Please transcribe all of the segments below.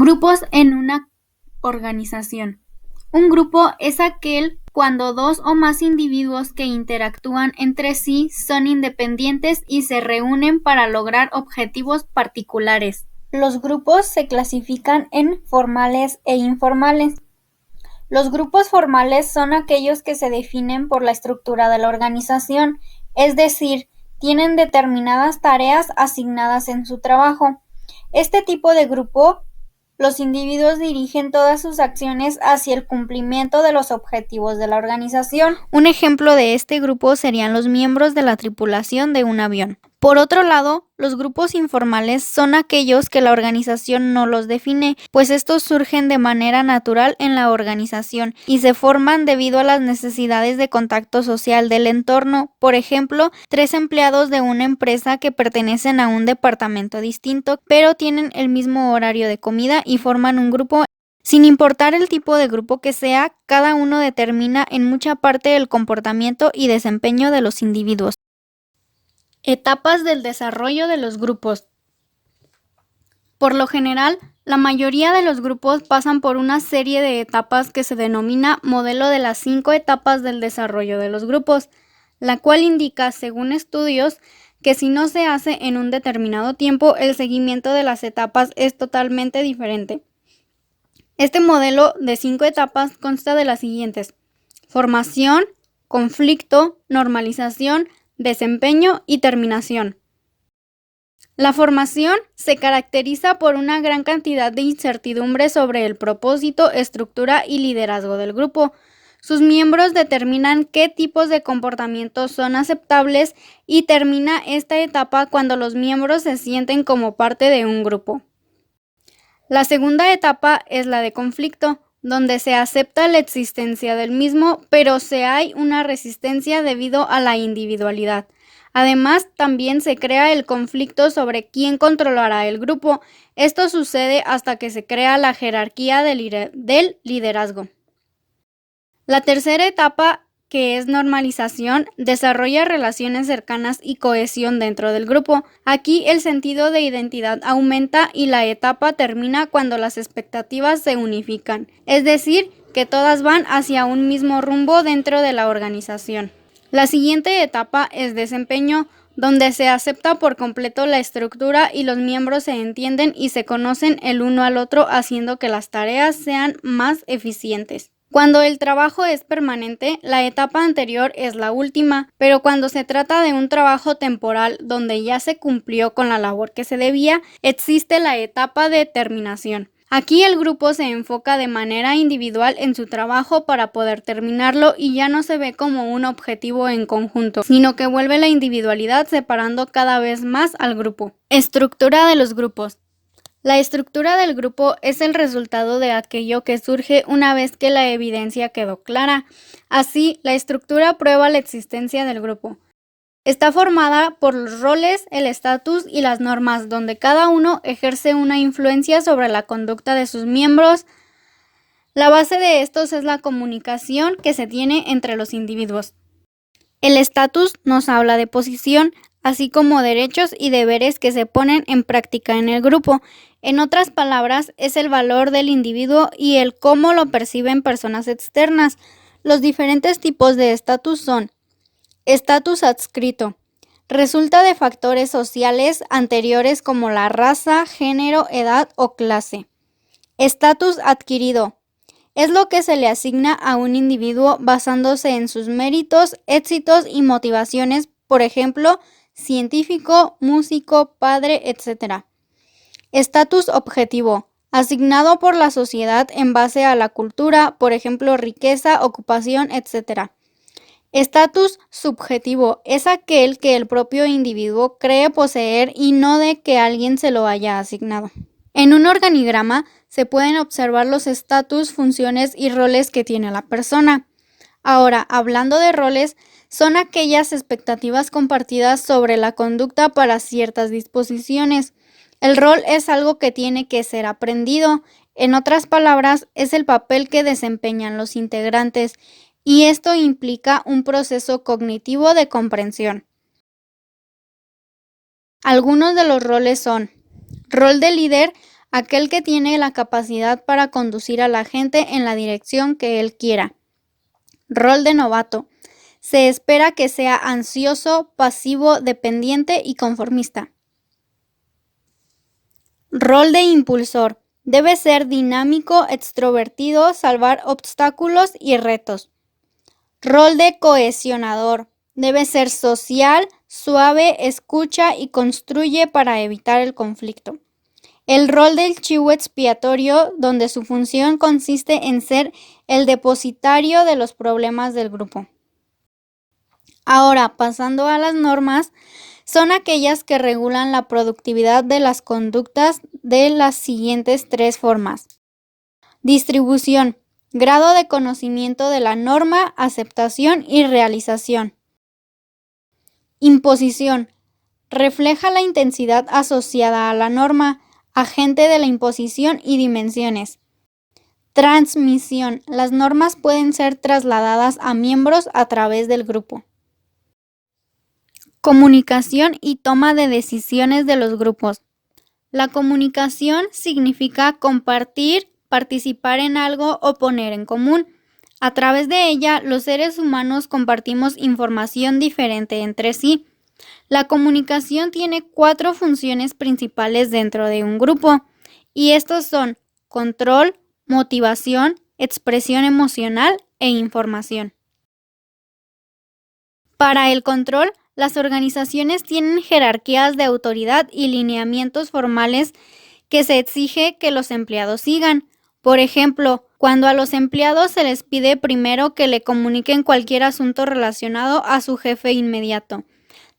Grupos en una organización. Un grupo es aquel cuando dos o más individuos que interactúan entre sí son independientes y se reúnen para lograr objetivos particulares. Los grupos se clasifican en formales e informales. Los grupos formales son aquellos que se definen por la estructura de la organización, es decir, tienen determinadas tareas asignadas en su trabajo. Este tipo de grupo, los individuos dirigen todas sus acciones hacia el cumplimiento de los objetivos de la organización. Un ejemplo de este grupo serían los miembros de la tripulación de un avión. Por otro lado, los grupos informales son aquellos que la organización no los define, pues estos surgen de manera natural en la organización y se forman debido a las necesidades de contacto social del entorno. Por ejemplo, 3 empleados de una empresa que pertenecen a un departamento distinto, pero tienen el mismo horario de comida y forman un grupo. Sin importar el tipo de grupo que sea, cada uno determina en mucha parte el comportamiento y desempeño de los individuos. Etapas del desarrollo de los grupos. Por lo general, la mayoría de los grupos pasan por una serie de etapas que se denomina modelo de las 5 etapas del desarrollo de los grupos, la cual indica, según estudios, que si no se hace en un determinado tiempo, el seguimiento de las etapas es totalmente diferente. Este modelo de 5 etapas consta de las siguientes: formación, conflicto, normalización, desempeño y terminación. La formación se caracteriza por una gran cantidad de incertidumbre sobre el propósito, estructura y liderazgo del grupo. Sus miembros determinan qué tipos de comportamientos son aceptables y termina esta etapa cuando los miembros se sienten como parte de un grupo. La segunda etapa es la de conflicto, donde se acepta la existencia del mismo, pero hay una resistencia debido a la individualidad. Además, también se crea el conflicto sobre quién controlará el grupo. Esto sucede hasta que se crea la jerarquía del liderazgo. La tercera etapa, que es normalización, desarrolla relaciones cercanas y cohesión dentro del grupo. Aquí el sentido de identidad aumenta y la etapa termina cuando las expectativas se unifican, es decir, que todas van hacia un mismo rumbo dentro de la organización. La siguiente etapa es desempeño, donde se acepta por completo la estructura y los miembros se entienden y se conocen el uno al otro, haciendo que las tareas sean más eficientes. Cuando el trabajo es permanente, la etapa anterior es la última, pero cuando se trata de un trabajo temporal donde ya se cumplió con la labor que se debía, existe la etapa de terminación. Aquí el grupo se enfoca de manera individual en su trabajo para poder terminarlo y ya no se ve como un objetivo en conjunto, sino que vuelve la individualidad separando cada vez más al grupo. Estructura de los grupos. La estructura del grupo es el resultado de aquello que surge una vez que la evidencia quedó clara. Así, la estructura prueba la existencia del grupo. Está formada por los roles, el estatus y las normas, donde cada uno ejerce una influencia sobre la conducta de sus miembros. La base de estos es la comunicación que se tiene entre los individuos. El estatus nos habla de posición, así como derechos y deberes que se ponen en práctica en el grupo. En otras palabras, es el valor del individuo y el cómo lo perciben personas externas. Los diferentes tipos de estatus son: estatus adscrito. Resulta de factores sociales anteriores como la raza, género, edad o clase. Estatus adquirido. Es lo que se le asigna a un individuo basándose en sus méritos, éxitos y motivaciones, por ejemplo, científico, músico, padre, etc. Estatus objetivo. Asignado por la sociedad en base a la cultura, por ejemplo, riqueza, ocupación, etc. Estatus subjetivo es aquel que el propio individuo cree poseer y no de que alguien se lo haya asignado. En un organigrama se pueden observar los estatus, funciones y roles que tiene la persona. Ahora, hablando de roles, son aquellas expectativas compartidas sobre la conducta para ciertas disposiciones. El rol es algo que tiene que ser aprendido. En otras palabras, es el papel que desempeñan los integrantes, y esto implica un proceso cognitivo de comprensión. Algunos de los roles son: rol de líder. aquel que tiene la capacidad para conducir a la gente en la dirección que él quiera. Rol de novato. Se espera que sea ansioso, pasivo, dependiente y conformista. Rol de impulsor. Debe ser dinámico, extrovertido, salvar obstáculos y retos. Rol de cohesionador. Debe ser social, suave, escucha y construye para evitar el conflicto. El rol del chivo expiatorio, donde su función consiste en ser el depositario de los problemas del grupo. Ahora, pasando a las normas, son aquellas que regulan la productividad de las conductas de las siguientes tres formas. Distribución, grado de conocimiento de la norma, aceptación y realización. Imposición, refleja la intensidad asociada a la norma, agente de la imposición y dimensiones. Transmisión, las normas pueden ser trasladadas a miembros a través del grupo. Comunicación y toma de decisiones de los grupos. La comunicación significa compartir, participar en algo o poner en común. A través de ella, los seres humanos compartimos información diferente entre sí. La comunicación tiene 4 funciones principales dentro de un grupo, y estos son control, motivación, expresión emocional e información. Para el control, las organizaciones tienen jerarquías de autoridad y lineamientos formales que se exige que los empleados sigan. Por ejemplo, cuando a los empleados se les pide primero que le comuniquen cualquier asunto relacionado a su jefe inmediato.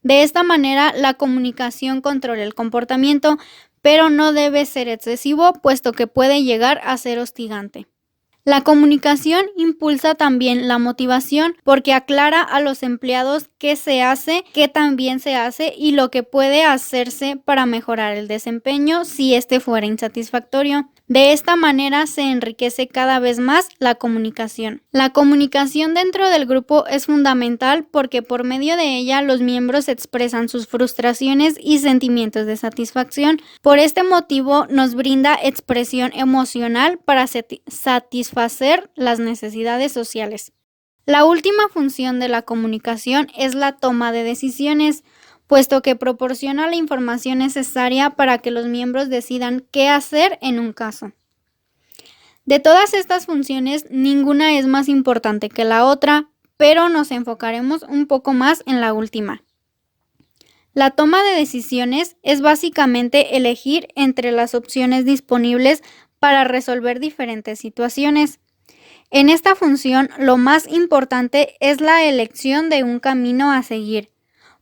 De esta manera, la comunicación controla el comportamiento, pero no debe ser excesivo, puesto que puede llegar a ser hostigante. La comunicación impulsa también la motivación porque aclara a los empleados qué se hace, qué también se hace y lo que puede hacerse para mejorar el desempeño si este fuera insatisfactorio. De esta manera se enriquece cada vez más la comunicación. La comunicación dentro del grupo es fundamental porque por medio de ella los miembros expresan sus frustraciones y sentimientos de satisfacción. Por este motivo nos brinda expresión emocional para satisfacer las necesidades sociales. La última función de la comunicación es la toma de decisiones, puesto que proporciona la información necesaria para que los miembros decidan qué hacer en un caso. De todas estas funciones, ninguna es más importante que la otra, pero nos enfocaremos un poco más en la última. La toma de decisiones es básicamente elegir entre las opciones disponibles para resolver diferentes situaciones. En esta función, lo más importante es la elección de un camino a seguir,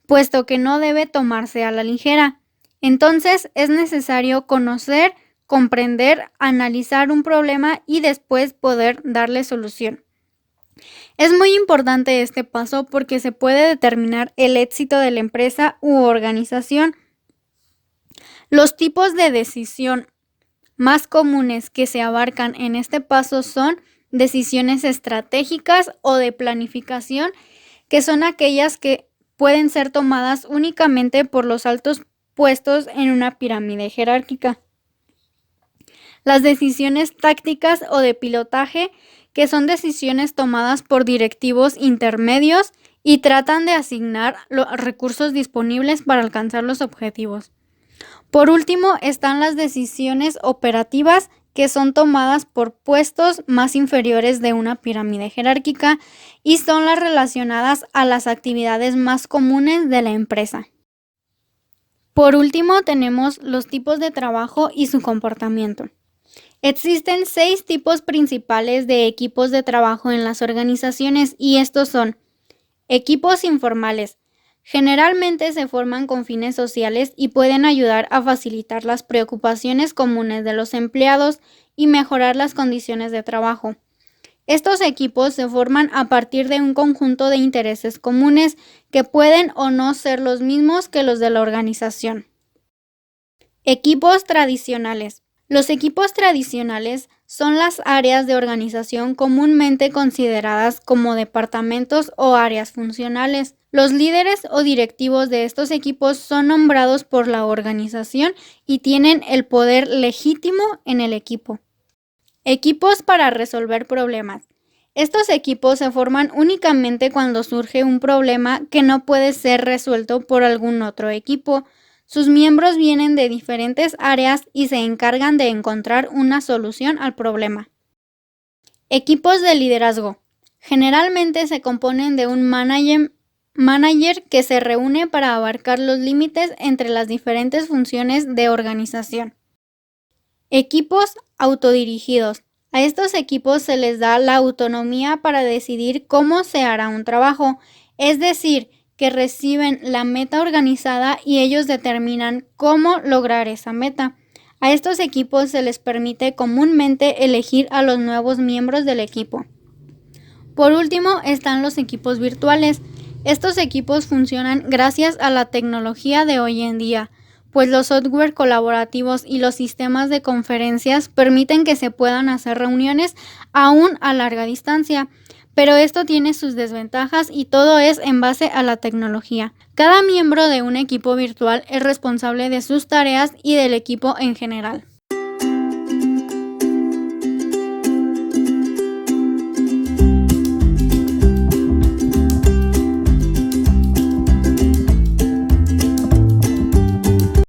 puesto que no debe tomarse a la ligera. Entonces es necesario conocer, comprender, analizar un problema y después poder darle solución. Es muy importante este paso porque se puede determinar el éxito de la empresa u organización. Los tipos de decisión más comunes que se abarcan en este paso son decisiones estratégicas o de planificación, que son aquellas que pueden ser tomadas únicamente por los altos puestos en una pirámide jerárquica. Las decisiones tácticas o de pilotaje, que son decisiones tomadas por directivos intermedios y tratan de asignar los recursos disponibles para alcanzar los objetivos. Por último, están las decisiones operativas, que son tomadas por puestos más inferiores de una pirámide jerárquica y son las relacionadas a las actividades más comunes de la empresa. Por último, tenemos los tipos de trabajo y su comportamiento. Existen 6 tipos principales de equipos de trabajo en las organizaciones y estos son: equipos informales. Generalmente se forman con fines sociales y pueden ayudar a facilitar las preocupaciones comunes de los empleados y mejorar las condiciones de trabajo. Estos equipos se forman a partir de un conjunto de intereses comunes que pueden o no ser los mismos que los de la organización. Equipos tradicionales. Los equipos tradicionales son las áreas de organización comúnmente consideradas como departamentos o áreas funcionales. Los líderes o directivos de estos equipos son nombrados por la organización y tienen el poder legítimo en el equipo. Equipos para resolver problemas. Estos equipos se forman únicamente cuando surge un problema que no puede ser resuelto por algún otro equipo. Sus miembros vienen de diferentes áreas y se encargan de encontrar una solución al problema. Equipos de liderazgo. Generalmente se componen de un manager que se reúne para abarcar los límites entre las diferentes funciones de organización. Equipos autodirigidos. A estos equipos se les da la autonomía para decidir cómo se hará un trabajo, es decir, que reciben la meta organizada y ellos determinan cómo lograr esa meta. A estos equipos se les permite comúnmente elegir a los nuevos miembros del equipo. Por último, están los equipos virtuales. Estos equipos funcionan gracias a la tecnología de hoy en día, pues los software colaborativos y los sistemas de conferencias permiten que se puedan hacer reuniones aún a larga distancia. Pero esto tiene sus desventajas y todo es en base a la tecnología. Cada miembro de un equipo virtual es responsable de sus tareas y del equipo en general.